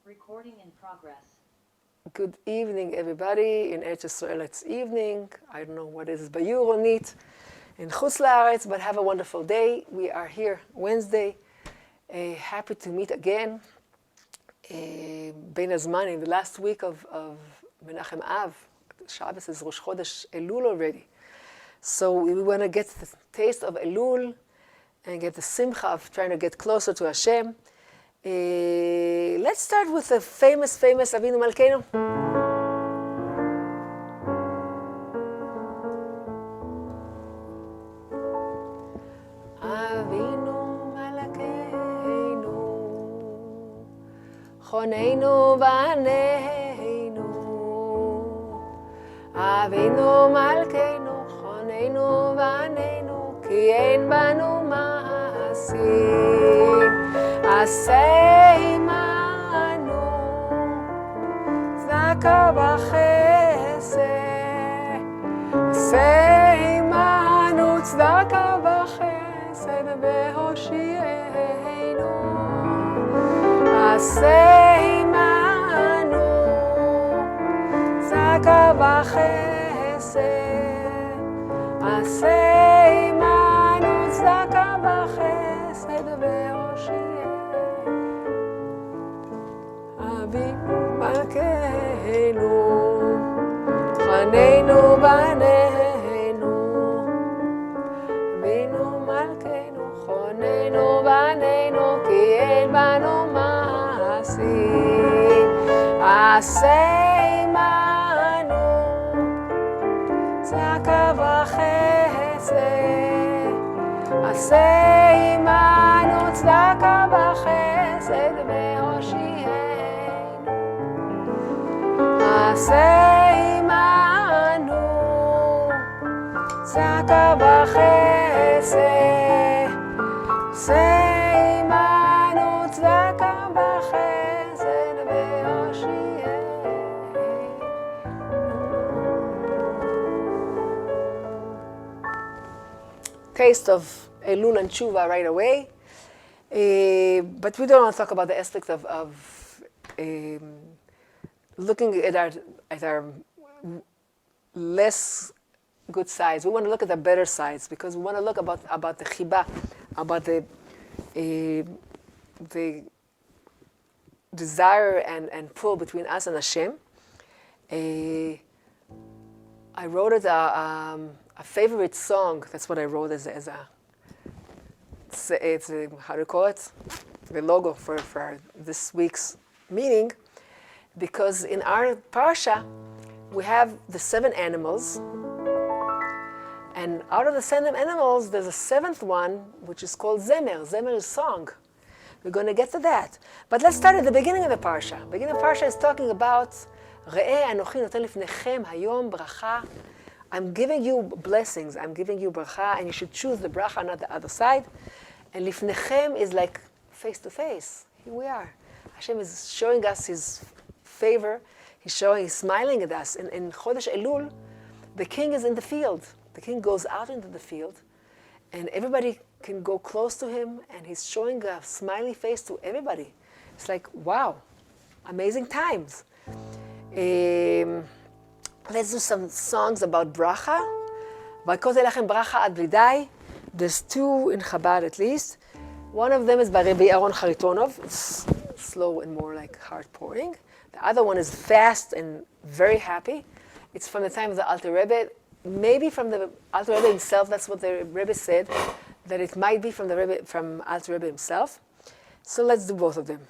Recording in progress. Good evening, everybody. In Eretz Yisrael, it's evening. I don't know what it is by you, Ronit, in Chutz La'aretz, but have a wonderful day. We are here Wednesday. Happy to meet again. Bein Hazman, in the last week of Menachem Av. Shabbos is Rosh Chodesh Elul already. So we want to get the taste of Elul and get the simcha of trying to get closer to Hashem. Let's start with the famous Avinu Malkeinu. Avinu Malkeinu, Choneinu Vaneinu. Avinu Malkeinu, Choneinu Vaneinu, Ki ein banu ma'asim. Aseh imanu tzedaka v'chesed. Aseh imanu tzedaka v'chesed v'hoshi'enu. Aseh imanu tzedaka v'chesed. Aseh imanu tzedaka v'chesed v'hoshi'enu. Avinu Malkeinu, Choneinu Vaneinu. Avinu Malkeinu, Choneinu Vaneinu, Ki ein banu ma'asim. Aseh imanu tzedaka v'chesed. Aseh imanu tzedaka v'chesed v'hoshi'enu. Aseh imanu tzedaka v'chesed. Aseh imanu tzedaka v'chesed v'hoshi'enu. Taste of Elul and Tshuva right away. But we don't want to talk about the aspect of looking at our less good sides. We want to look at the better sides because we want to look about the chiba, about the desire and pull between us and Hashem. I wrote it a favorite song. That's what I wrote as a how do you call it? The logo for this week's meeting. Because in our parsha, we have the 7 animals. And out of the 7 animals, there's a 7th one, which is called Zemer. Zemer is song. We're going to get to that. But let's start at the beginning of the parsha. The beginning of the parsha is talking about Re'eh anochi noten lifnechem hayom bracha. I'm giving you blessings. I'm giving you bracha, and you should choose the bracha, not the other side. And lifnechem is like face to face. Here we are. Hashem is showing us His favor. He's smiling at us. In Chodesh Elul, the king is in the field. The king goes out into the field, and everybody can go close to him, and he's showing a smiley face to everybody. It's like, wow, amazing times. Let's do some songs about bracha. Vaykote lachem bracha ad bli dai. There's 2 in Chabad at least. One of them is by Rabbi Aaron Charitonov. It's slow and more like heart pouring. The other one is fast and very happy. It's from the time of the Alter Rebbe. Maybe from the Alter Rebbe himself. That's what the Rebbe said, that it might be from Alter Rebbe himself. So let's do both of them.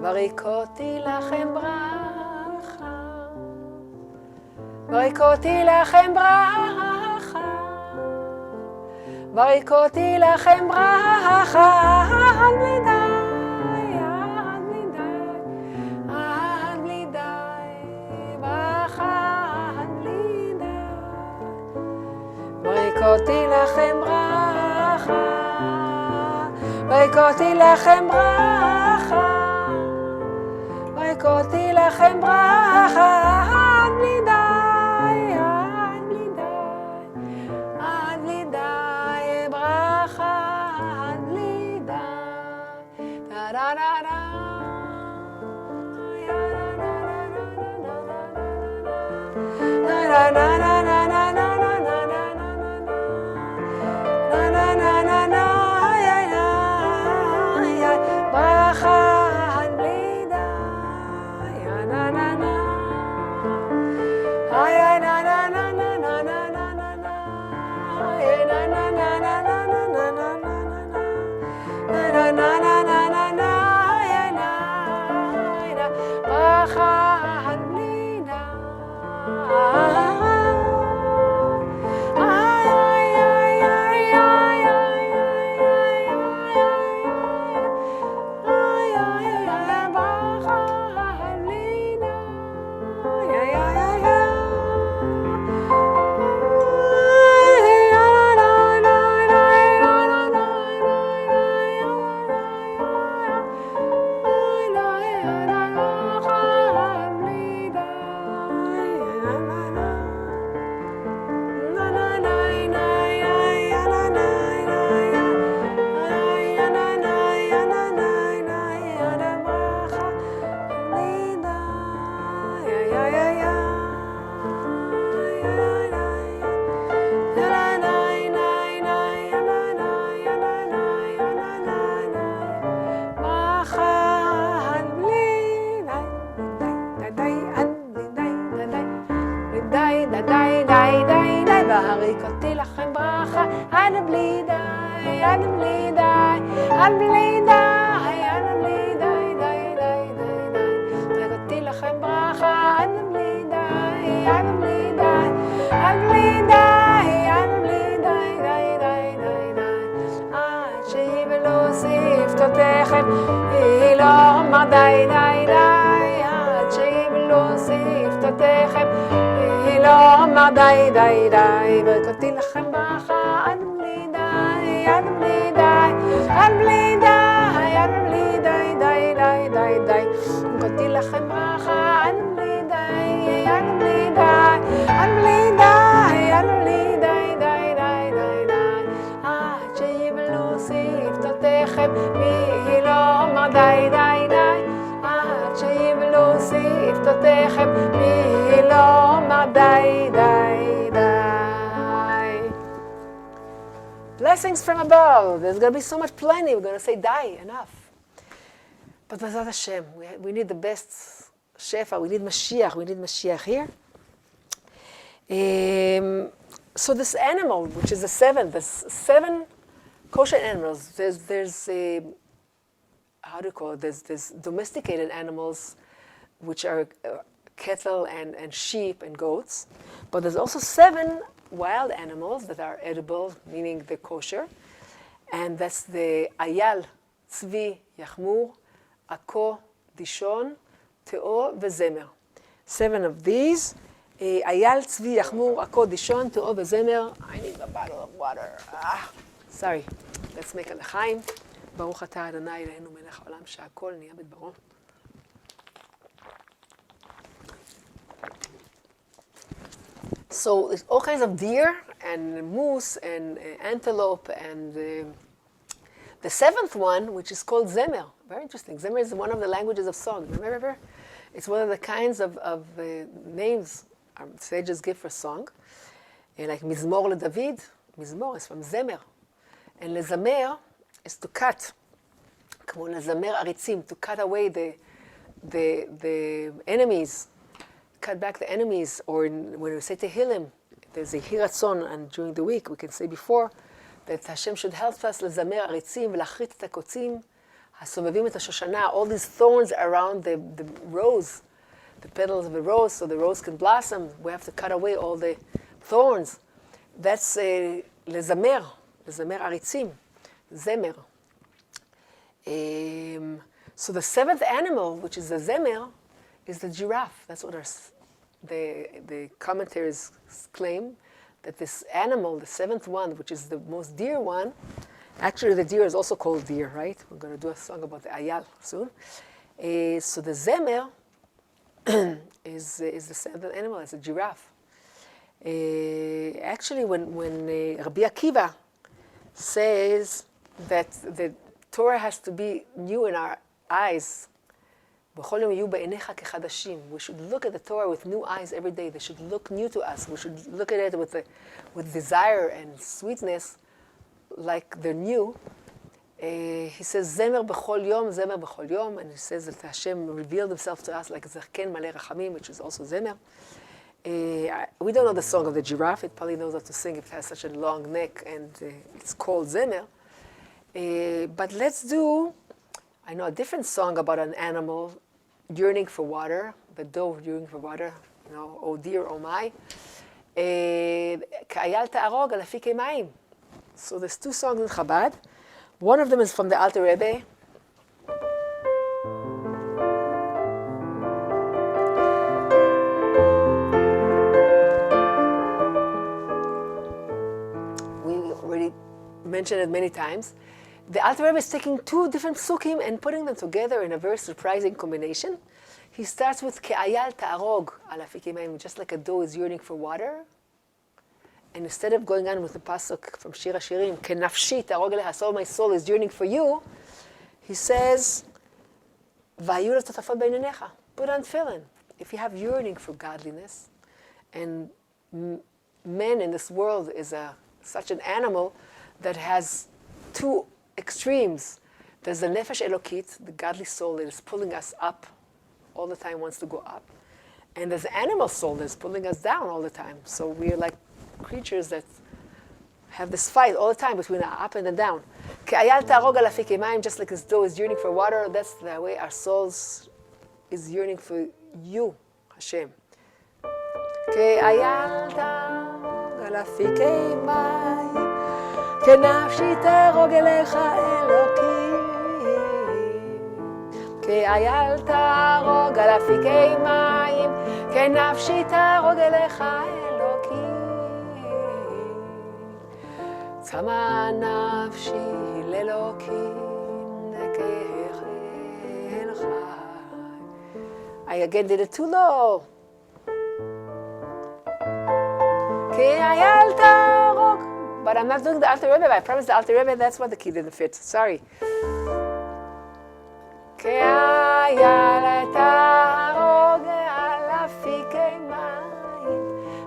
Varikoti lachem bracha, varikoti lachem bracha, varikoti lachem bracha, ad bli dai, ad bli dai, bracha ad bli dai. Varikoti lachem bracha, varikoti lachem bracha. Varikoti lachem bracha, ad bli dai, ad bli dai, ad bli dai, bracha. bli dai, Adam bli dai, Adam bli dai, Adam bli dai, dai, dai, dai, dai. ורדתי לכם ברכה, Adam bli dai, Adam bli dai, Adam bli dai, Adam bli dai, dai, dai, dai, dai. עד שיהי ולא שפתותיכם, היא לא אמר די, די, די. עד שיהי ולא שפתותיכם, היא לא אמר די, די, די. ורדתי לכם ברכה, Adam bli dai, Adam bli dai, Adam bli dai, Adam bli dai, די, די, די, די. ורדתי לכם ברכה, Adam bli dai, Adam bli dai, Adam bli dai, Adam bli די, די, די, די, די. עד שיבלו שפתותיכם, והיא לא אמר די, די, די. עד שיבלו שפתותיכם, והיא לא אמר די, די, די. Blessings from above. There's going to be so much plenty. We're going to say, die, enough. But B'ezrat Hashem, we need the best Shefa. We need Mashiach. We need Mashiach here. So this animal, which is the seventh, there's 7 kosher animals. There's how do you call it? There's domesticated animals, which are cattle and sheep and goats. But there's also 7 wild animals that are edible, meaning they're kosher. And that's the ayal, tzvi, yachmur, ako, dishon, te'o, vezemer. 7 of these. Ayal, tzvi, yachmur, ako, dishon, te'o, vezemer. I need a bottle of water. Sorry. Let's make a l'chaim. ברוך אתה אדוני אלוהינו מלך העולם שהכל נהיה בדברו. So there's all kinds of deer and moose and antelope and the 7th one, which is called zemer. Very interesting. Zemer is one of the languages of song. Remember? It's one of the kinds of names our sages give for song. Like mizmor leDavid. Mizmor is from zemer. And lezamer is to cut. כמו לזמר עריצים, to cut away the enemies. Cut back the enemies, or when we say Tehillim, there's a hiratzon, and during the week we can say before that Hashem should help us לזמר עריצים ולהחריט את הקוצים, הסובבים את השושנה, all these thorns around the rose, the petals of the rose, so the rose can blossom. We have to cut away all the thorns. That's לזמר עריצים, zemer. So the 7th animal, which is the zemer, is the giraffe. That's what the commentaries claim, that this animal, the 7th one, which is the most dear one, actually the deer is also called deer, right? We're going to do a song about the ayal soon. So the zemer is the 7th animal, it's a giraffe. Actually, when Rabbi Akiva says that the Torah has to be new in our eyes, we should look at the Torah with new eyes every day. They should look new to us. We should look at it with desire and sweetness, like they're new. He says, Zemer b'chol yom, and he says that Hashem revealed himself to us like Zerken Maleh Rachamim, which is also Zemer. We don't know the song of the giraffe. It probably knows how to sing if it has such a long neck, and it's called Zemer. But let's do, I know, a different song about an animal yearning for water, the dove yearning for water, you know, oh dear, oh my. כאייל תערוג על אפיקי מים. So there's 2 songs in Chabad. One of them is from the Alter Rebbe. We already mentioned it many times. The Alter Rebbe is taking 2 different psukim and putting them together in a very surprising combination. He starts with Ke'ayal ta'arog al afikim mayim, just like a doe is yearning for water. And instead of going on with the pasuk from Shir HaShirim, Ke'nafshi ta'arog eleha, so my soul is yearning for you, he says, Va'ayu l'totafot beinenecha, put on tefillin. If you have yearning for godliness, and men in this world is such an animal that has 2 extremes. There's the nefesh elokit, the godly soul that is pulling us up all the time, wants to go up. And there's the animal soul that's pulling us down all the time. So we're like creatures that have this fight all the time between the up and the down. כאייל תהרוג על אפיקי מים, just like his soul is yearning for water, that's the way our souls is yearning for you, Hashem. כאייל תהרוג על אפיקי מים, כנפשי תהרוג אליך אלוקים. כאייל תהרוג על אפיקי מים, כנפשי תהרוג אליך אלוקים. צמא נפשי לאלוקים, לקהל חי. I again did it too low. כאייל תהרוג. But I'm not doing the Alter Rebbe. I promised the Alter Rebbe, that's why the key didn't fit. Sorry. כאייל תהרוג על אפיקי מים,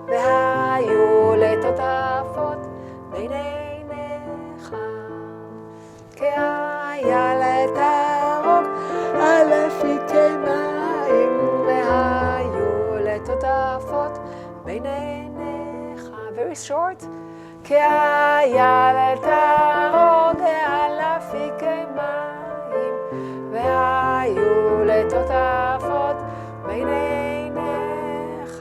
והיו לטוטפות בין עיניך. כאייל תהרוג על אפיקי מים, והיו לטוטפות בין עיניך. Very short. כאייל תהרוג על אפיקי מים, והיו לטוטפות בין עיניך.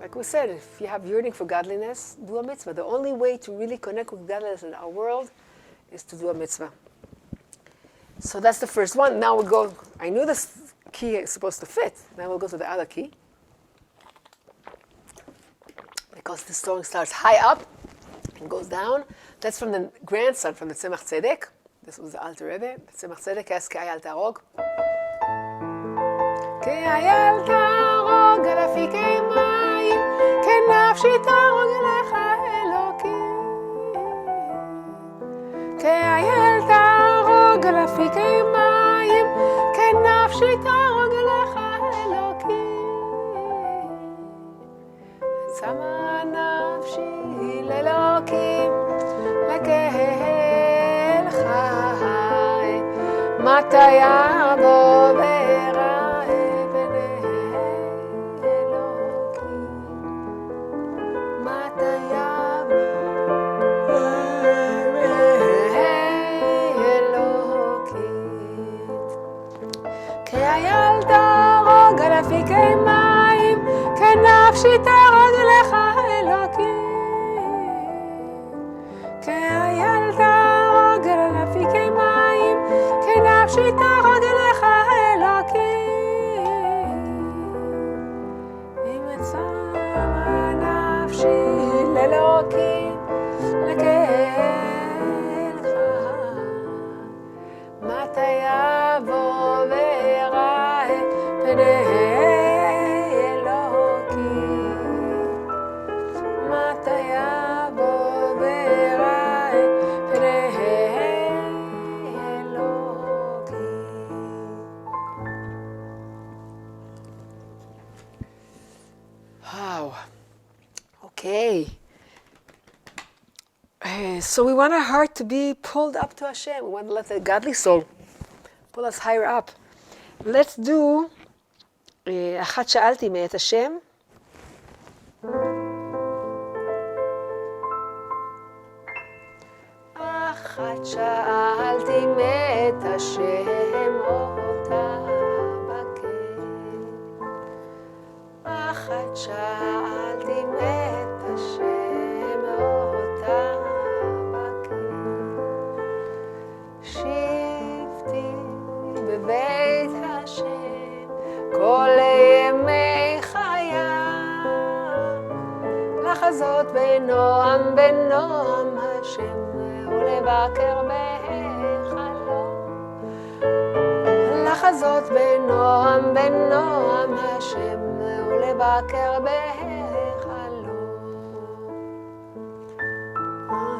Like we said, if you have yearning for godliness, do a mitzvah. The only way to really connect with godliness in our world is to do a mitzvah. So that's the first one. Now we'll go, I knew this key is supposed to fit. Now we'll go to the other key. Because the song starts high up and goes down. That's from the grandson, from the Tzemach Tzedek. This was the Alter Rebbe. The Tzemach Tzedek has כאייל תהרוג. כאייל תהרוג על אפיקי מים, כנפשי תהרוג אליך אלוקים. כאייל תהרוג על אפיקי מים, כנפשי תהרוג אליך אלוקים. צמא נפשי לאלוקים, לקהל חי. מתי יבוא ויראה פני אלוקים. מתי יבוא אלוקים. כאייל תהרוג על אפיקי מים, כנפשי תהרוג אליך אלוקים. כאייל תהרוג על אפיקי מים, כנפשי תהרוג אליך אלוקים. אם צמא נפשי לאלוקים, לקהל חי. מתי יבוא ויראה פני Okay. So we want our heart to be pulled up to Hashem. We want to let the godly soul pull us higher up. Let's do אחת שאלתי מאת השם. אחת שאלתי מאת השם אותה בקר. אחת שאלתי מאת השם אותה בקר. שבתי בבית השם כל ימי חיי, לחזות בנועם בנועם השם ולבקר בהיכלו. לחזות בנועם בנועם השם ולבקר בהיכלו.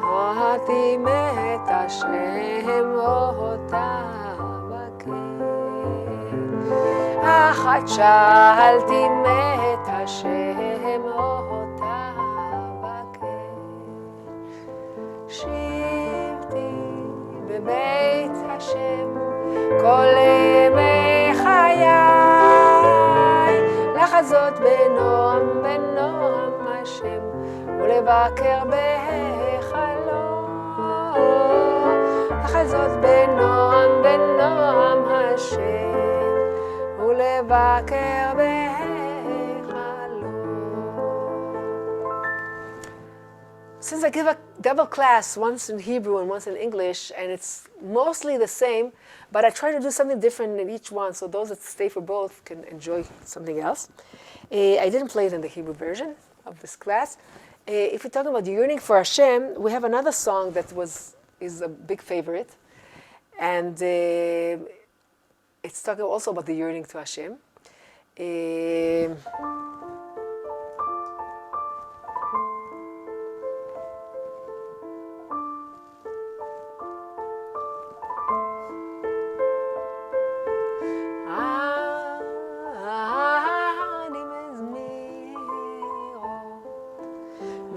אהבתי מת השם אותה בקר. אחת שאלתי מת השם אותה בקר. שבתי בבית השם כל ימי חיי, לחזות בנועם בנועם השם ולבקר בהיכלו, לחזות בנועם בנועם השם, ולבקר בהיכלו. Since I give a double class, once in Hebrew and once in English, and it's mostly the same, but I try to do something different in each one, so those that stay for both can enjoy something else. I didn't play it in the Hebrew version of this class. If we're talking about yearning for Hashem, we have another song that is a big favorite, and it's talking also about the yearning to Hashem.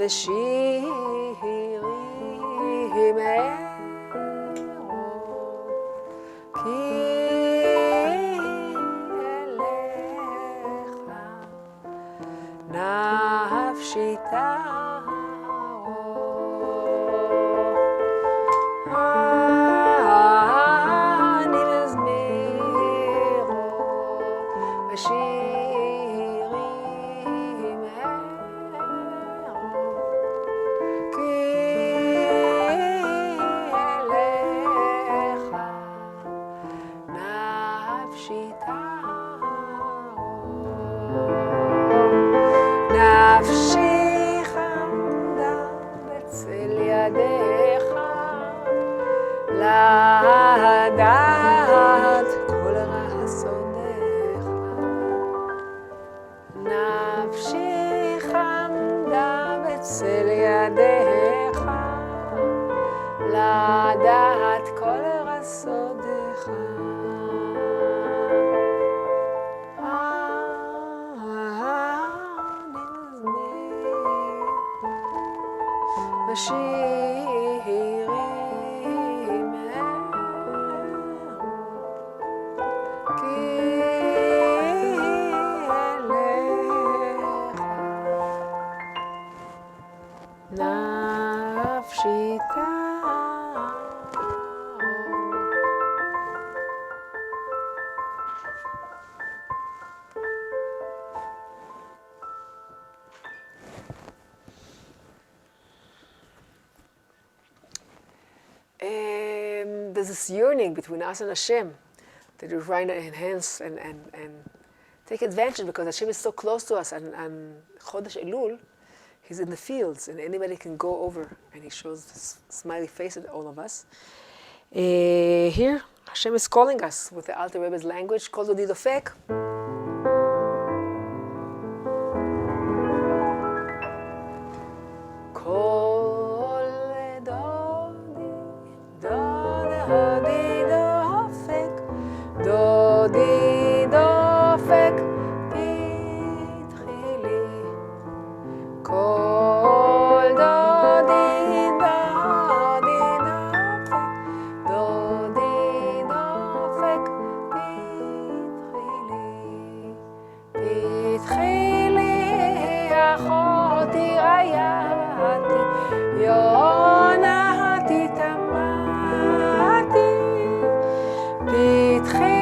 ושירים ארות, כי אליך נפשי תערוך. אני מזמיר אות ושירים נפשי חמדה בצל ידיך, לדעת כל רחסונך. נפשי חמדה בצל ידיך, לדעת כל רחסונך. ושירים כי אליך נפשי תערוך. There's this yearning between us and Hashem that we're trying to enhance and take advantage, because Hashem is so close to us, and Chodesh Elul, He's in the fields and anybody can go over, and He shows this smiley face at all of us. Here, Hashem is calling us with the Alter Rebbe's language, Kol Dodi Dofek. דודי דופק פתחי לי, כל דודי דופק, דודי דופק פתחי לי, אחותי רעייתי, יונתי תמתי, פתחי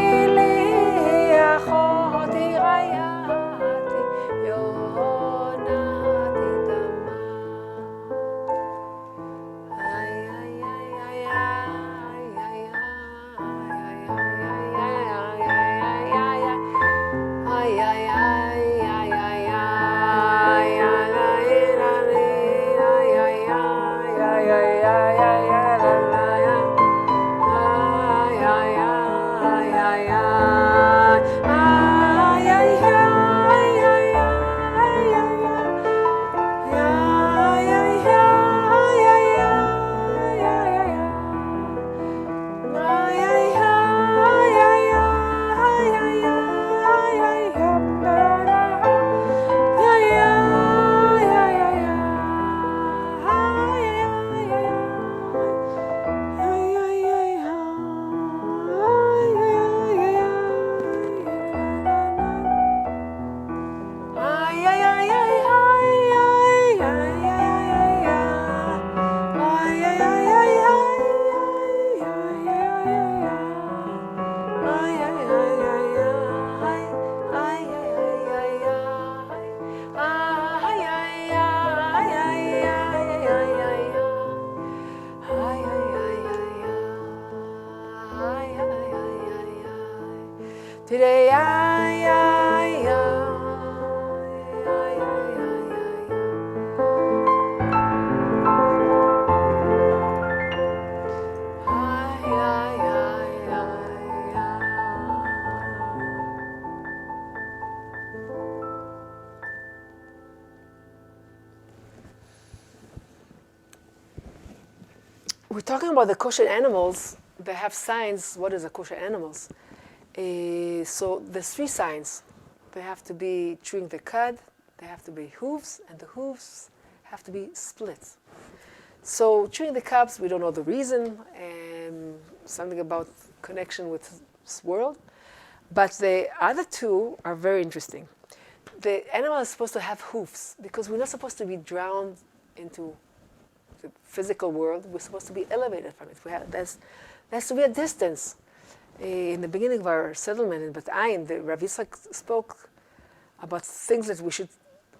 Today, ay, ay, ay, ay, ay, we're talking about the kosher animals. They have signs. What is a kosher animals? So there's 3 signs. They have to be chewing the cud, they have to be hooves, and the hooves have to be split. So chewing the cubs, we don't know the reason, and something about connection with this world. But the other 2 are very interesting. The animal is supposed to have hoofs because we're not supposed to be drowned into the physical world. We're supposed to be elevated from it. There has to be a distance. In the beginning of our settlement in Bet Ayin, the Rav Yitzchak spoke about things that we should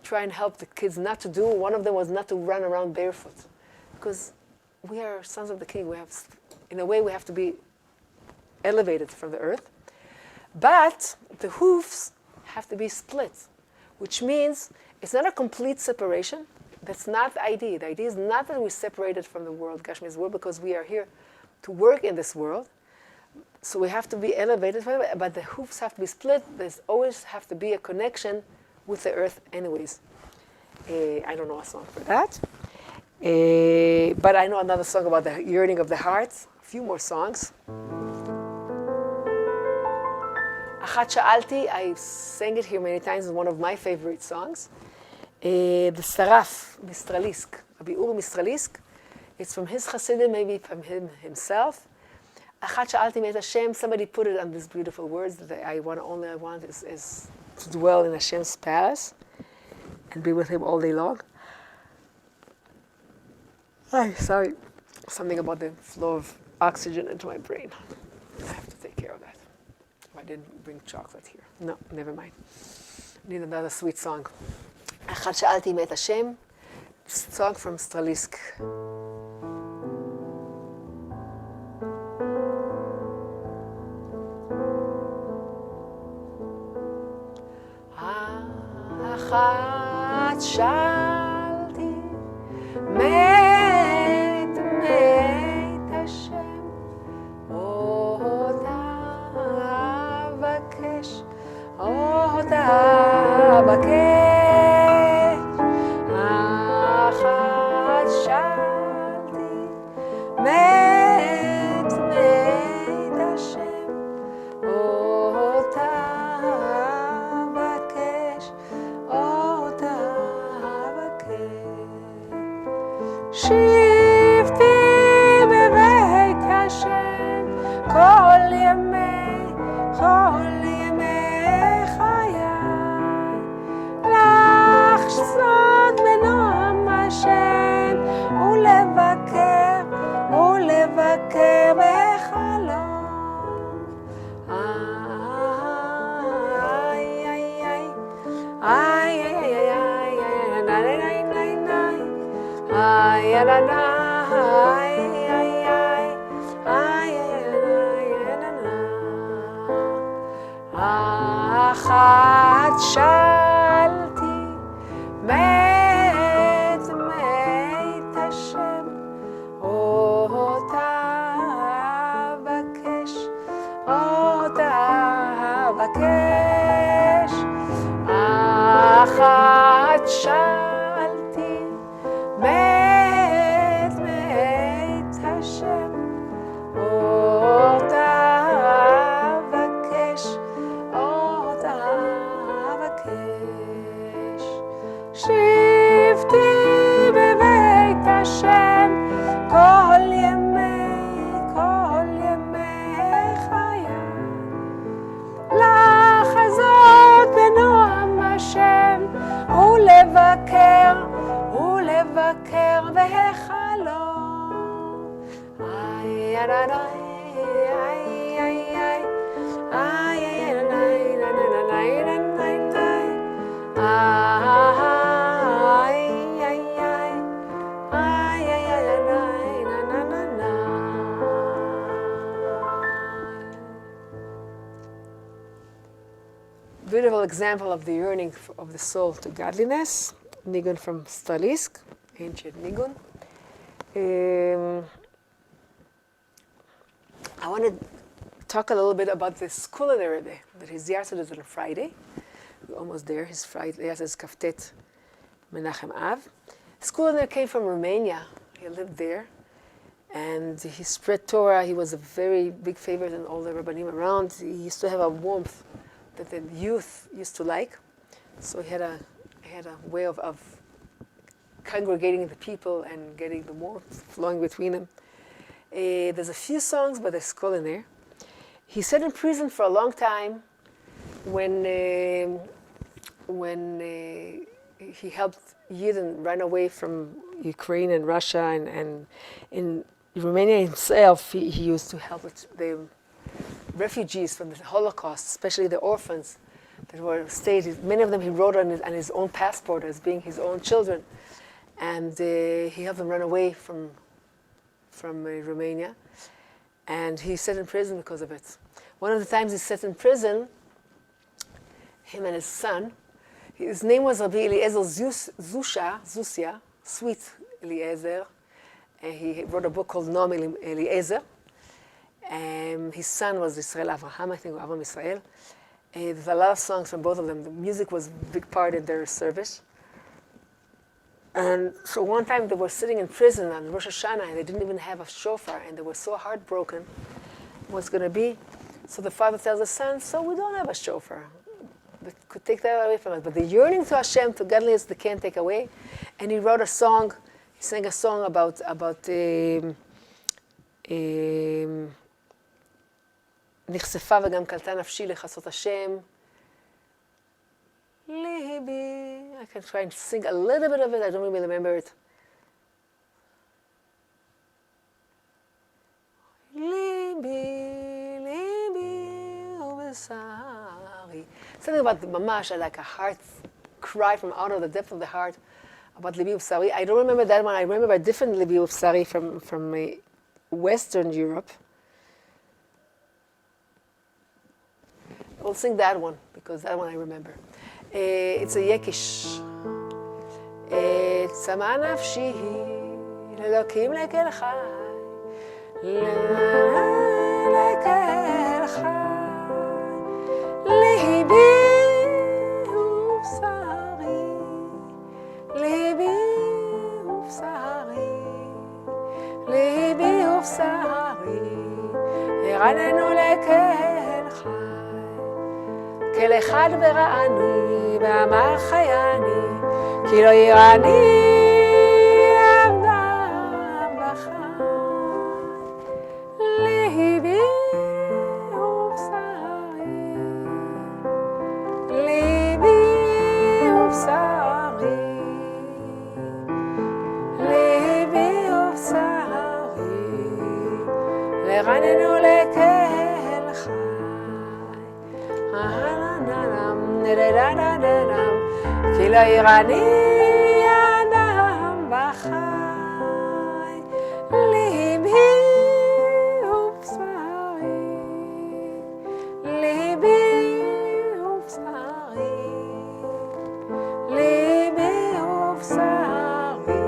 try and help the kids not to do. One of them was not to run around barefoot, because we are sons of the King. We have, in a way, we have to be elevated from the earth. But the hoofs have to be split, which means it's not a complete separation. That's not the idea. The idea is not that we're separated from the world, Gashmi's world, because we are here to work in this world. So we have to be elevated, but the hoofs have to be split. There's always have to be a connection with the earth anyways. I don't know a song for that. But I know another song about the yearning of the heart. A few more songs. Achat Sha'alti, I sang it here many times. It's one of my favorite songs. The Saraf, Mistralisk, Abiur Mistralisk. It's from his Hasidim, maybe from him himself. Achat Sha'alti Meit Hashem, somebody put it on these beautiful words that I want is to dwell in Hashem's palace and be with him all day long. Sorry, something about the flow of oxygen into my brain. I have to take care of that. I didn't bring chocolate here. No, never mind. Need another sweet song. Achat Sha'alti Meit Hashem, song from Stralisk. Achat Sha'alti Meit Hashem Ota Avakesh Achat Sha'alti Meit Hashem Ota שבתי בבית השם כל ימי חיי לחסות בנועם השם ולבקר בחלום אחת שאלתי מת השם אותה אבקש אחת שאלתי מת השם אותה אבקש שבתי בבית השם כל ימי חיי לחזות בנועם השם ולבקר בחלום beautiful example of the yearning of the soul to godliness. Nigun from Stalisk, ancient Nigun. I want to talk a little bit about this culinary day, that his Yarsad is on a Friday. We're almost there. His Friday, Yarsad is Kaftet Menachem Av. His culinary came from Romania. He lived there. And he spread Torah. He was a very big favorite in all the Rabbanim around. He used to have a warmth that the youth used to like. So he had a way of congregating the people and getting the warmth flowing between them. There's a few songs, but there's kol in there. He sat in prison for a long time when he helped Yidden run away from Ukraine and Russia, and in Romania himself, he used to help with the refugees from the Holocaust, especially the orphans that were stayed. Many of them he wrote on his own passport as being his own children, and he helped them run away from Romania, and he sat in prison because of it. One of the times he sat in prison, him and his son, his name was Rabbi Eliezer Zusia, Sweet Eliezer, and he wrote a book called Noam Eliezer. His son was Israel Avraham, I think, or Avram Israel. There's a lot of songs from both of them. The music was a big part in their service. And so one time they were sitting in prison on Rosh Hashanah, and they didn't even have a shofar, and they were so heartbroken what's going to be. So the father tells the son, so we don't have a shofar. They could take that away from us. But the yearning to Hashem, to godliness, they can't take away. And he wrote a song, he sang a song about נחשפה וגם קלטה נפשי לחסות השם. Libi. I can try and sing a little bit of it. I don't really remember it. Libi, libi, ubesari. Something about the mamash, like a heart cry from out of the depth of the heart about libi ubesari. I don't remember that one. I remember a different libi ubesari from Western Europe. We'll sing that one because that one I remember. It's a Yekish. צמא נפשי לאלוקים לקהל חי, לקהל חי, ליבי ובשרי, ליבי ובשרי, ליבי ובשרי, הרננו לקהל חי. כל אחד ברעני, ואמר חייני, כי לא יראני אדם בחי. ליבי ובשרי, ליבי ובשרי, ליבי ובשרי, לרננו לקהל חי. כי לא יראני אדם בחי, ליבי ובשרי, ליבי ובשרי, ליבי ובשרי,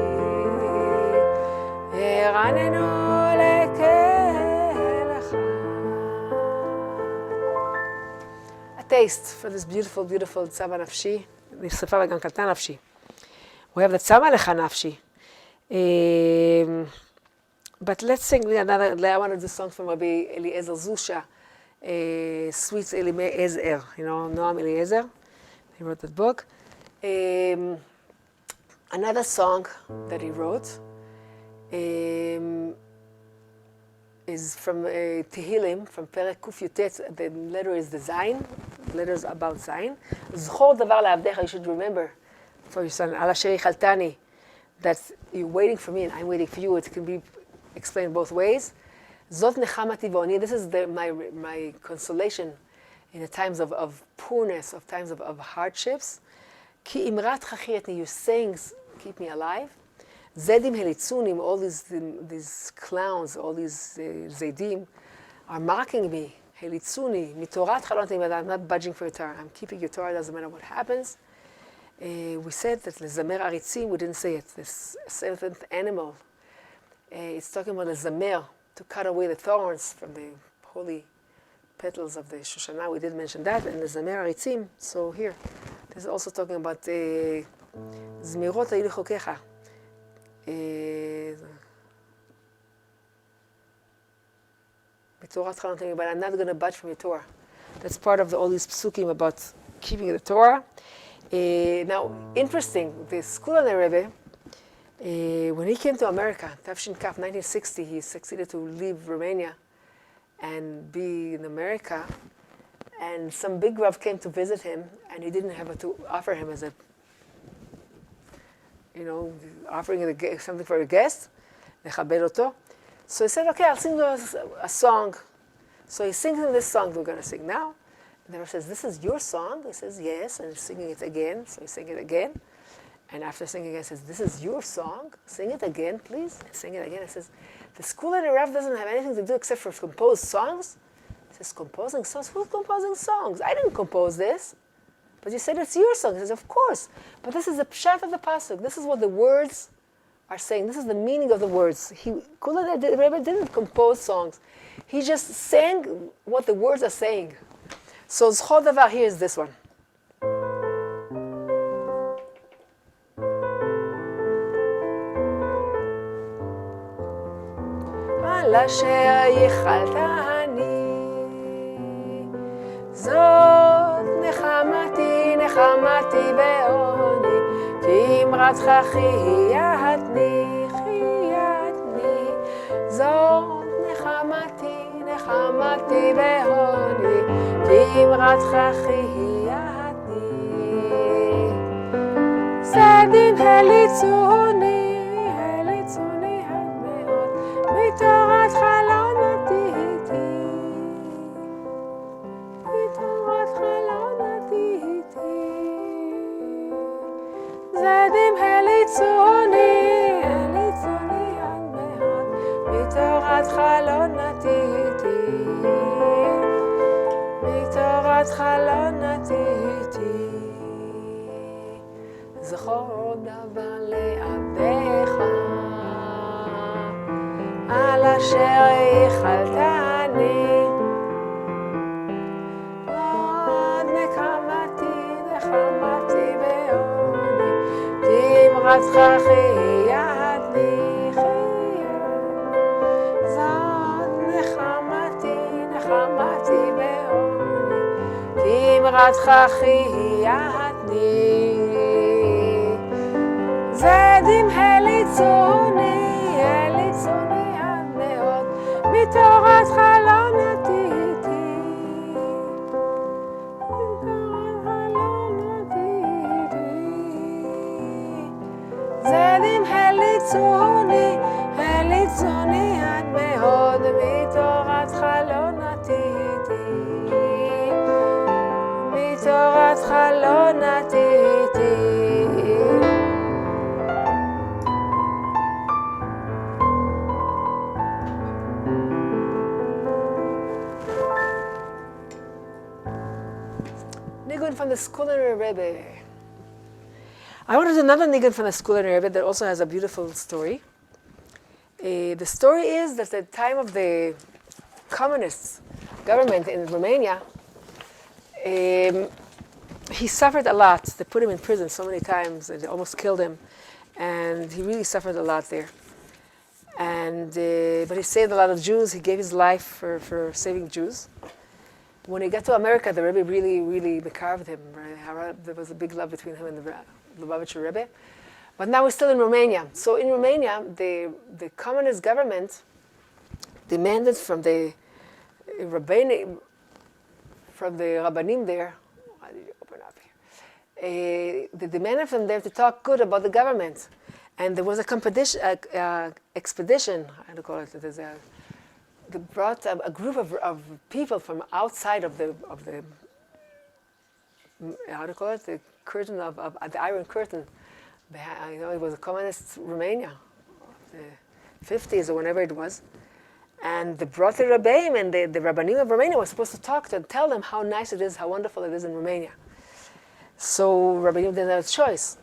הרננו לקהל חי. A taste for this beautiful, beautiful צמא נפשי. נחשפה וגם קלטה נפשי. We have the צמא לך נפשי. But let's sing another, I want to do songs from Rabbi Eliezer Zusha, Sweet Eliezer, Noam Eliezer. He wrote that book. Another song that he wrote is from Tehillim, from Perek Kuf Yutet. The letter is the Zayin. Letters about Zayin. Zchor davar la'avdecha, you should remember for your son, Al asher yichaltani, that you're waiting for me and I'm waiting for you. It can be explained both ways. Zot nechamati v'oni, this is my consolation in the times of poorness, of times of hardships. Ki imrat chachiyetni, your sayings keep me alive. Zedim helitzunim, all these clowns, all these zedim are mocking me. Helitzuni, mitorat chalonati, but I'm not budging for your Torah. I'm keeping your Torah, doesn't matter what happens. We said that lezamer aritzim, we didn't say it, this seventh animal. It's talking about lezamer, to cut away the thorns from the holy petals of the Shoshana. We did mention that, and lezamer aritzim. So here, this is also talking about zmirot hayu lichokecha. But I'm not going to budge from your Torah. That's part of all these psukim about keeping the Torah. Now, interesting, the Skulener Rebbe, when he came to America, Tafshin Kaf, 1960, he succeeded to leave Romania and be in America. And some big Rav came to visit him, and he didn't have to offer him as a, offering something for a guest, lechabed oto. So he said, okay, I'll sing a song. So he sings him this song we're going to sing now. And the Rav says, this is your song? He says, yes, and he's singing it again. So he sang it again. And after singing it, he says, this is your song? Sing it again, please. And sing it again. He says, the school at the Rav doesn't have anything to do except for compose songs. He says, composing songs? Who's composing songs? I didn't compose this. But you said it's your song. He says, of course. But this is the pshat of the pasuk. This is what the words are saying. This is the meaning of the words. The Rebbe didn't compose songs. He just sang what the words are saying. So Zchor Davar here is this one. על אשר ייחלת אני, זאת נחמתי, נחמתי בעוני, כי אמרתך חייתני, חייתני, זאת נחמתי, נחמתי בעוני, כי אמרתך חייתני. שדים הליצוני, הליצוני עד מאוד, מתורתך לא נטיתי, מתורתך לא נטיתי. שדים הליצוני, הליצוני עד מאוד, מתורתך לא נטיתי, מתורתך לא נטיתי. זכור דבר לעבדיך, על אשר ייחלת אני, עוד נקמתי, נחמתי בעוני, כי אמרתך חייתני, חייתני, זאת נחמתי, נחמתי בעוני, כי אמרתך חייתני. זדים הליצוני, הליצוני עד מאוד, מתורתך לא נטיתי, מתורתך לא נטיתי. זדים הליצוני, הליצוני עד מאוד, מתורתך לא נטיתי, מתורתך לא נטיתי. Nigun from the Skulener Rebbe. I want to do another nigun from the Skulener Rebbe that also has a beautiful story. The story is that at the time of the communist government in Romania, he suffered a lot. They put him in prison so many times, and they almost killed him. And he really suffered a lot there. And but he saved a lot of Jews. He gave his life for saving Jews. When he got to America, the Rebbe really carved him. Right? There was a big love between him and the Lubavitcher Rebbe. But now we're still in Romania. So in Romania, the communist government demanded from the Rabbanim there, how did you open up here? They demanded from them to talk good about the government. And there was a competition, expedition, how do you call it? They brought a group of people from outside of the how do you call it? The curtain of the Iron Curtain. It was a communist Romania, the 50s or whenever it was. And the Brother Rebbeim and the Rabbanim of Romania were supposed to talk to and tell them how nice it is, how wonderful it is in Romania. So Rabbanim didn't have a choice.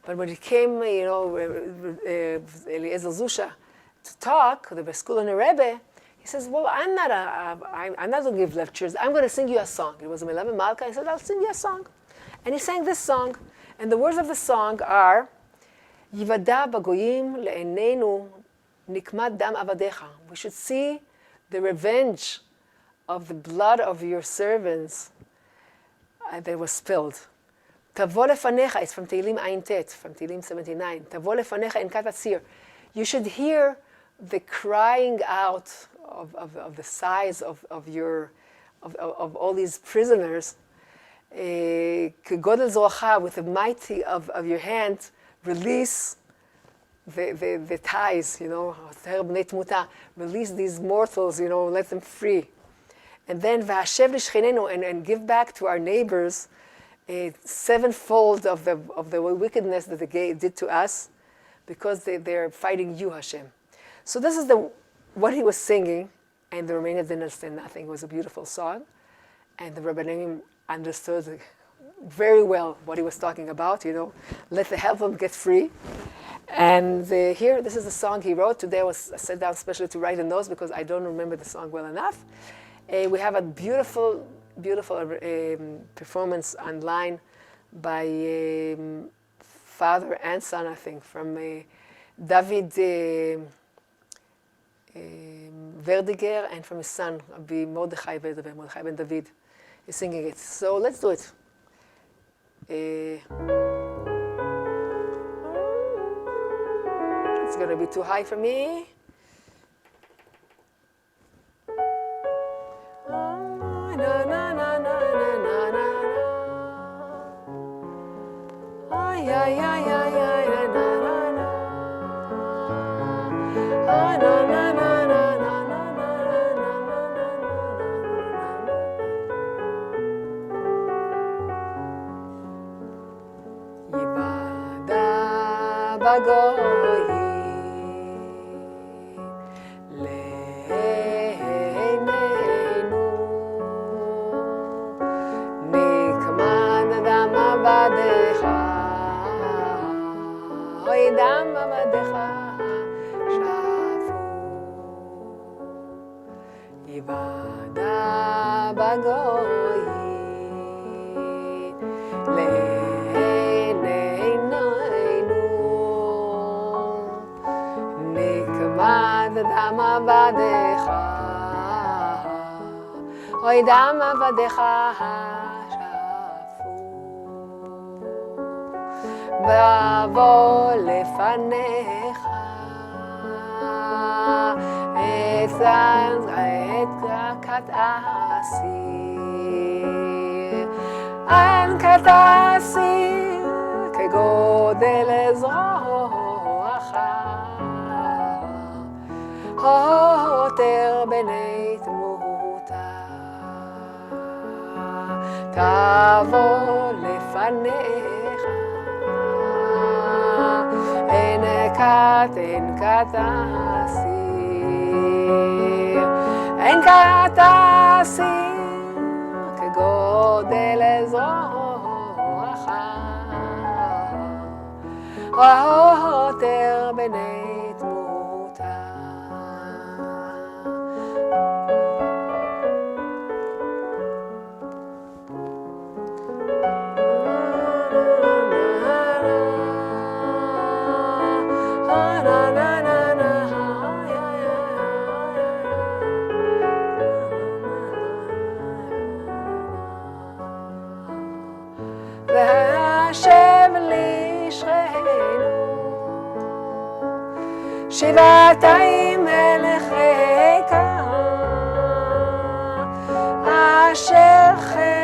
But when it came, Eliezer Zusha to talk, the Beskulin Rebbe, he says, well, I'm not going to give lectures. I'm going to sing you a song. It was a Melamed Malka. He said, I'll sing you a song. And he sang this song. And the words of the song are, Yivada bagoyim le'enenu nikmat dam avadecha. We should see the revenge of the blood of your servants that was spilled. Tavo lefanecha, it's from Tehillim Ayin Tet, from Tehillim 79. Tavo lefanecha in kat atzir. You should hear the crying out of the sighs of all these prisoners. Kegodel zoacha, with the mighty of your hand, release the ties, release these mortals, let them free. And then v'hashev l'shchinenu, and give back to our neighbors sevenfold of the wickedness that they did to us, because they're fighting you, Hashem. So this is what he was singing, and the Romanians didn't understand nothing. It was a beautiful song, and the Rabbanim understood very well what he was talking about, let the help them get free. And here, this is the song he wrote. Today I sat down especially to write the notes because I don't remember the song well enough. We have a beautiful, beautiful performance online by father and son, I think, from David Verdiger, and from his son, Mordechai Verdiger, Mordechai ben David, is singing it. So let's do it. It's going to be too high for me. Na na na na na na na. Ay ay ay ay ay na na na. Ay na na na na na na na na. Yivada bagoyi. Oy dam avadecha shafu yivada bagoyi le'neinu nikmad dam avadecha oy dam avadecha ואבוא לפניך את כת אסיר, אין כת אסיר כגודל זרועך, הותר בני תמותה, תבוא לפניך אין כת אסיר, אין כת אסיר כגודל זרועך, הותר בני תמותה. והשב לשכנו שבעתיים מלכך אשר חפו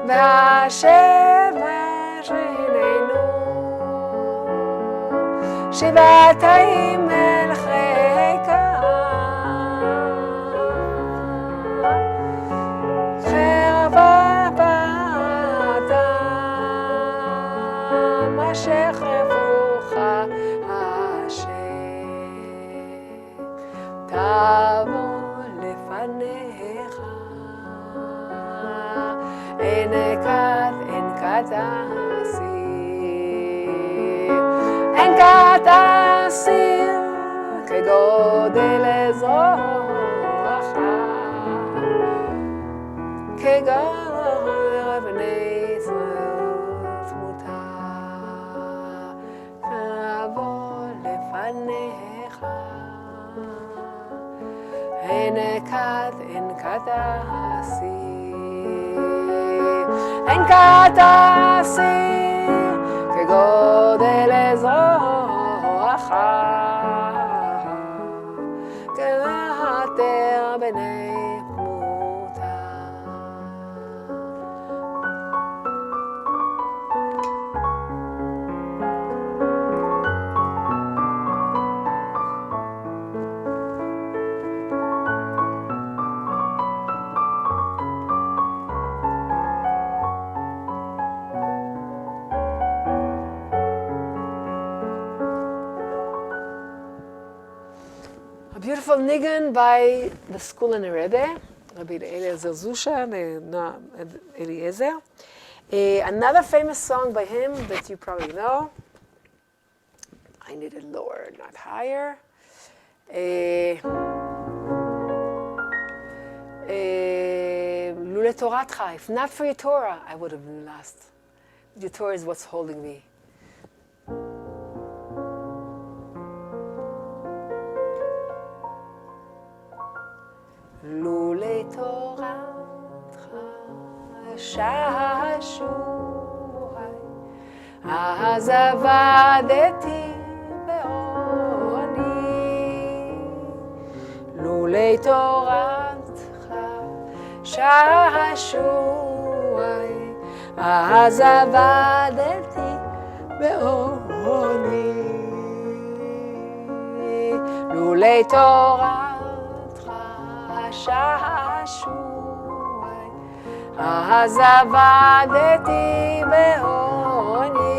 והשב לשכנו שבעתיים מלכך חרבה בתה שחרפוך השם, תבוא לפניך, אין כתסיר כגודל עזרך, כגודל בני תמותה, תבוא לפניך, אין כתסיר כגודל עזרך, כעטר בני תמותה. A beautiful nigun by the school and the Rebbe, Rabbi Eliezer Zusha, Eliezer. Another famous song by him that you probably know. I need it lower, not higher. Lule Toratcha. If not for your Torah, I would have been lost. Your Torah is what's holding me. לולי תורתך ששועי, אז עבדתי בעוני. לולי תורתך ששועי, אז עבדתי בעוני. לולי תורתך ששועי, אז עבדתי בעוני.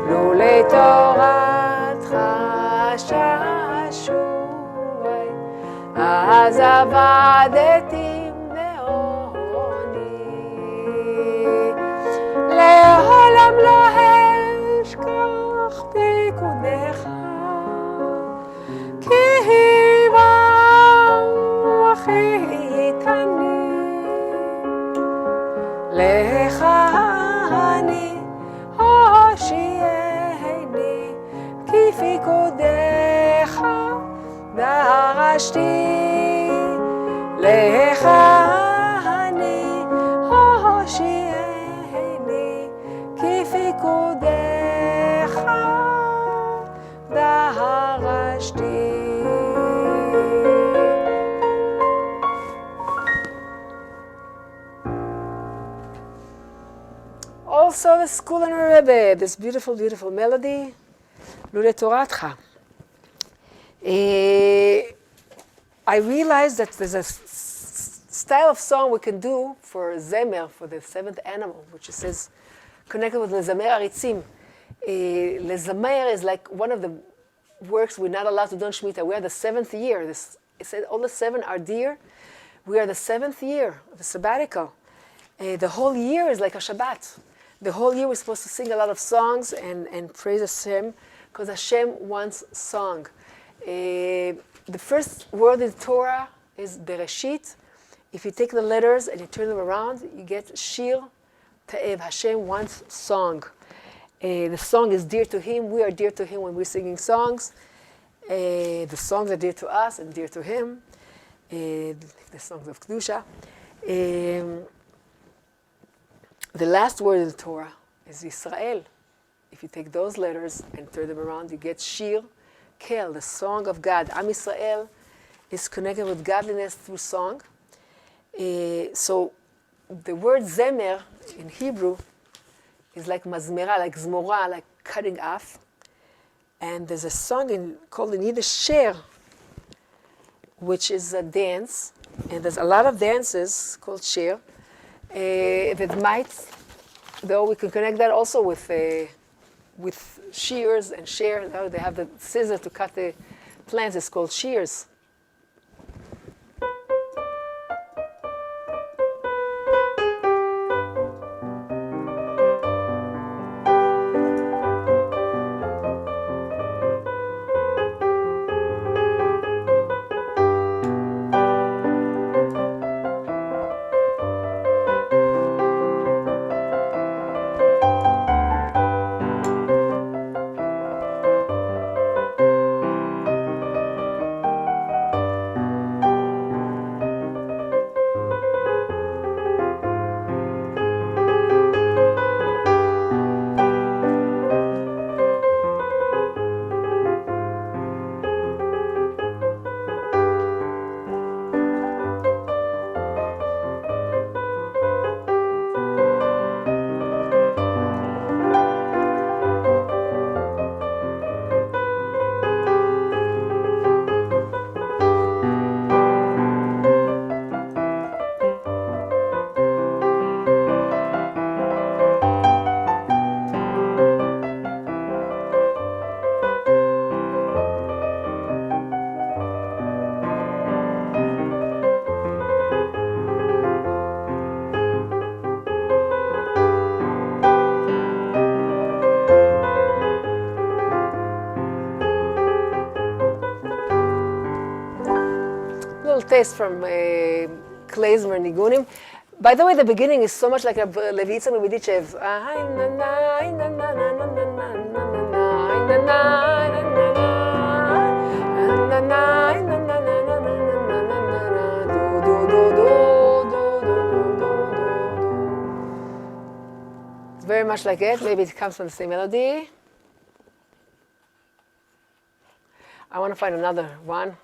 לולי תורתך ששועי, אז עבדתי בעוני. לעולם לא אשכח פיקודך, כי לך אני הושיעני, כי פיקודך דרשתי. לך אני הושיעני, כי פיקודך דרשתי. Also the school and Rebbe, this beautiful, beautiful melody, Lule Toratcha. I realized that there's a style of song we can do for Zemer, for the seventh animal, which it says, connected with Lezamer Aritzim. Lezamer is like one of the works we're not allowed to do on Shemitah. We are the seventh year. It said all the seven are dear. We are the seventh year of the sabbatical. The whole year is like a Shabbat. The whole year we're supposed to sing a lot of songs and praise Hashem, because Hashem wants song. The first word in the Torah is Bereshit. If you take the letters and you turn them around, you get Shir Ta'ev. Hashem wants song. The song is dear to Him. We are dear to Him when we're singing songs. The songs are dear to us and dear to Him. The songs of Kedusha. The last word in the Torah is Yisrael. If you take those letters and turn them around, you get Shir Kel, the song of God. Am Yisrael is connected with godliness through song. So the word Zemer in Hebrew is like mazmera, like zmora, like cutting off. And there's a song called in Yiddish Sher, which is a dance. And there's a lot of dances called Sher. That might though we can connect that also with shears and shear. They have the scissor to cut the plants. It's called shears. Taste from klezmer nigunim. By the way, the beginning is so much like a Levitza Lubitschev. It's very much like it. Maybe it comes from the same melody. I want to find another one.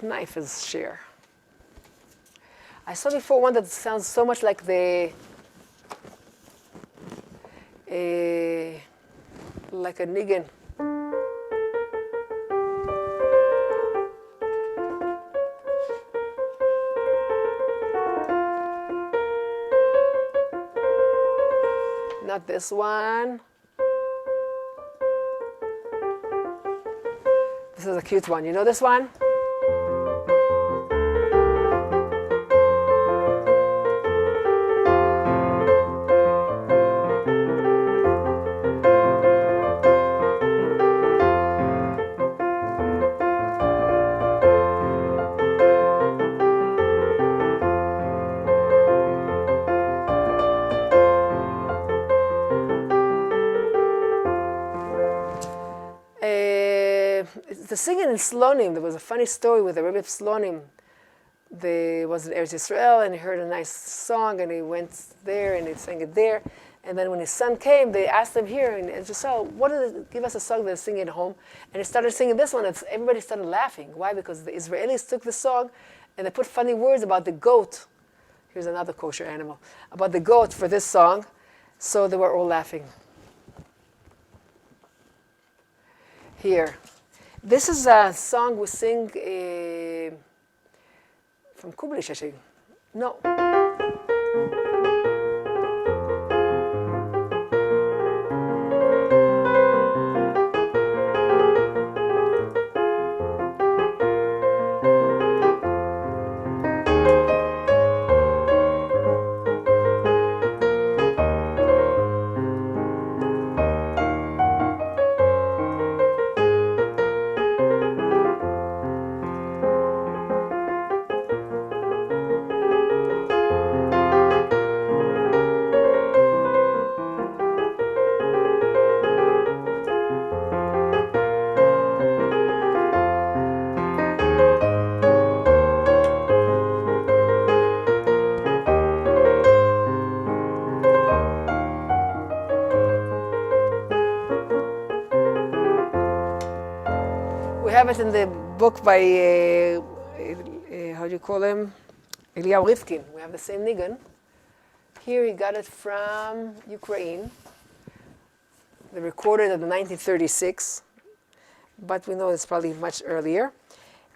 Knife is shear. I saw before one that sounds so much like like a niggin. Not this one. This is a cute one. You know this one? The singing in Slonim, there was a funny story with the Rebbe of Slonim. They was in Eretz Yisrael and he heard a nice song and he went there and he sang it there. And then when his son came, they asked him here in Eretz Yisrael, give us a song they're singing at home. And he started singing this one. Everybody started laughing. Why? Because the Israelis took the song and they put funny words about the goat. Here's another kosher animal. About the goat for this song. So they were all laughing. Here. This is a song we sing from Kublish, I think. No. We have it in the book by, how do you call him? Eliyahu Rivkin. We have the same nigun. Here he got it from Ukraine. They recorded it in 1936, but we know it's probably much earlier.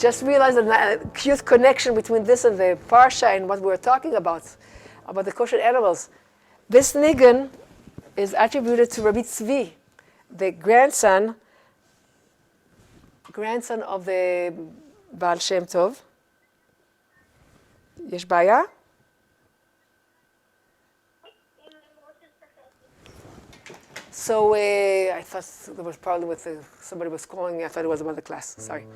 just realized a cute connection between this and the Parsha and what we were talking about the kosher animals. This nigun is attributed to Rabbi Tzvi, the grandson of the Baal Shem Tov. יש בעיה? So I thought there was a problem with somebody was calling. I thought it was about the class. Sorry.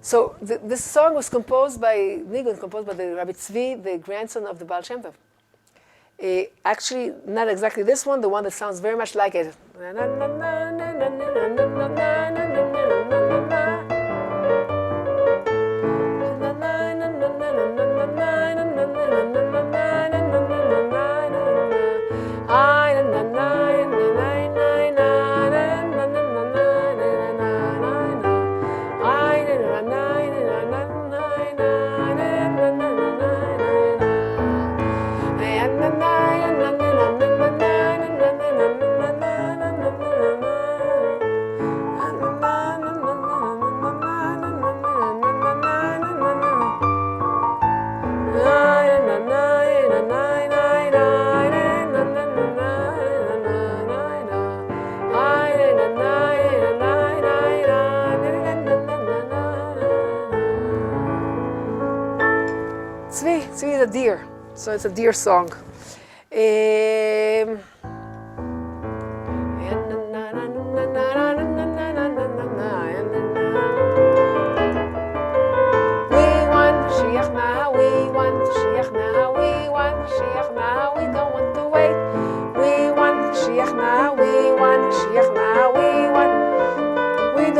So this song was composed by the Rabbi Tzvi, the grandson of the Baal Shem Tov. Actually, not exactly this one. The one that sounds very much like it. Tzvi is a deer, so it's a deer song.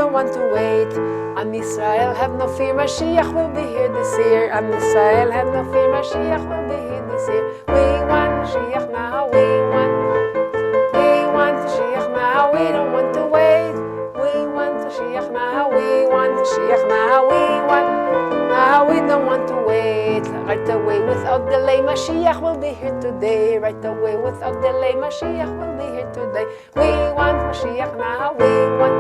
Want to wait. Am Yisrael, have no fear, Mashiach will be here this year. Am Yisrael, have no fear, Mashiach will be here this year. We want Mashiach now, we want Mashiach now, we don't want to wait. We want Mashiach now, we want Mashiach now, now we don't want to wait. Right away, without delay, Mashiach will be here today. Right away, without delay, Mashiach will be here today. We want Mashiach now, we want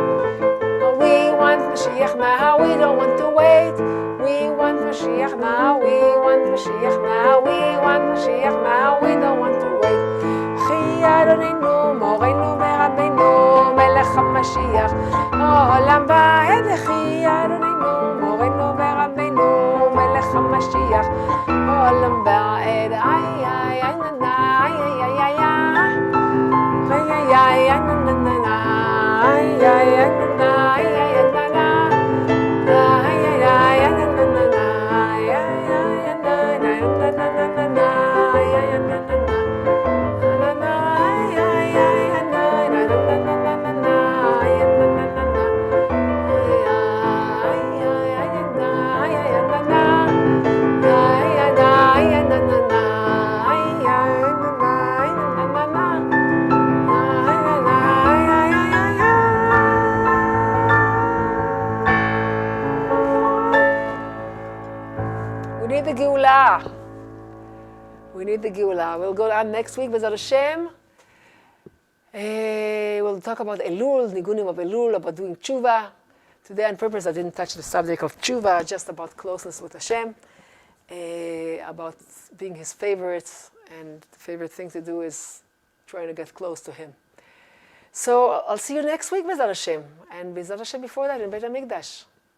Mashiach now, we don't want to wait. We want Mashiach now, we want Mashiach now, we want Mashiach now, we don't want to wait. Chi Adonenu, Morenu Merabenu, Melech HaMashiach, Olam Va'ed. Chi Adonenu, Morenu Merabenu, Melech HaMashiach, Olam Va'ed. Ay, ay, ay, na, na, ay, ay, ay, ay, ay, ay, ay, ay, na, na, na, na, ay, ay, ay, na, na, ay, ay. We need the Geulah. We'll go on next week, B'ezrat Hashem. We'll talk about Elul, Nigunim of Elul, about doing tshuva. Today on purpose I didn't touch the subject of tshuva, just about closeness with Hashem, about being His favorites, and the favorite thing to do is trying to get close to Him. So I'll see you next week, B'ezrat Hashem, and B'ezrat Hashem before that in Beit HaMikdash.